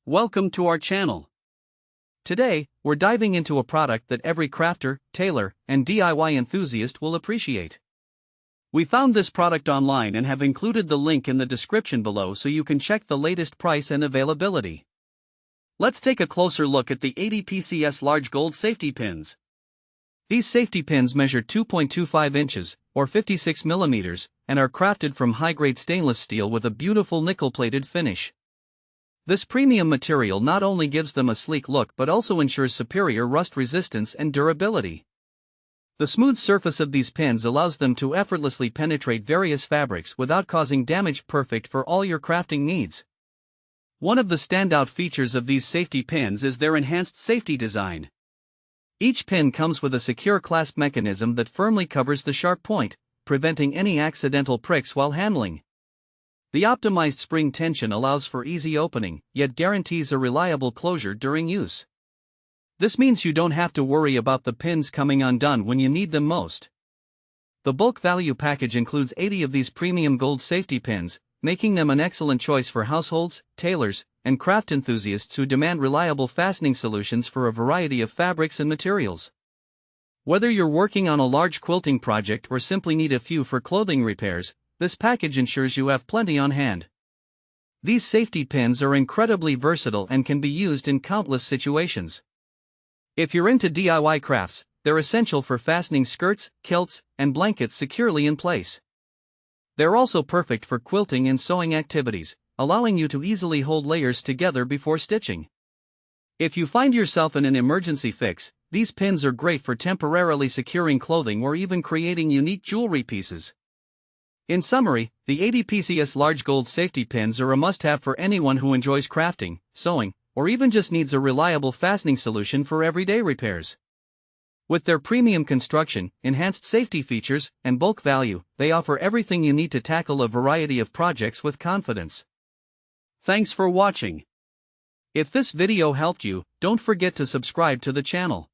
Welcome to our channel. Today, we're diving into a product that every crafter, tailor, and DIY enthusiast will appreciate. We found this product online and have included the link in the description below so you can check the latest price and availability. Let's take a closer look at the 80 PCS large gold safety pins. These safety pins measure 2.25 inches, or 56 millimeters, and are crafted from high-grade stainless steel with a beautiful nickel-plated finish. This premium material not only gives them a sleek look but also ensures superior rust resistance and durability. The smooth surface of these pins allows them to effortlessly penetrate various fabrics without causing damage, perfect for all your crafting needs. One of the standout features of these safety pins is their enhanced safety design. Each pin comes with a secure clasp mechanism that firmly covers the sharp point, preventing any accidental pricks while handling. The optimized spring tension allows for easy opening, yet guarantees a reliable closure during use. This means you don't have to worry about the pins coming undone when you need them most. The bulk value package includes 80 of these premium gold safety pins, making them an excellent choice for households, tailors, and craft enthusiasts who demand reliable fastening solutions for a variety of fabrics and materials. Whether you're working on a large quilting project or simply need a few for clothing repairs, this package ensures you have plenty on hand. These safety pins are incredibly versatile and can be used in countless situations. If you're into DIY crafts, they're essential for fastening skirts, kilts, and blankets securely in place. They're also perfect for quilting and sewing activities, allowing you to easily hold layers together before stitching. If you find yourself in an emergency fix, these pins are great for temporarily securing clothing or even creating unique jewelry pieces. In summary, the 80 PCS large gold safety pins are a must-have for anyone who enjoys crafting, sewing, or even just needs a reliable fastening solution for everyday repairs. With their premium construction, enhanced safety features, and bulk value, they offer everything you need to tackle a variety of projects with confidence. Thanks for watching. If this video helped you, don't forget to subscribe to the channel.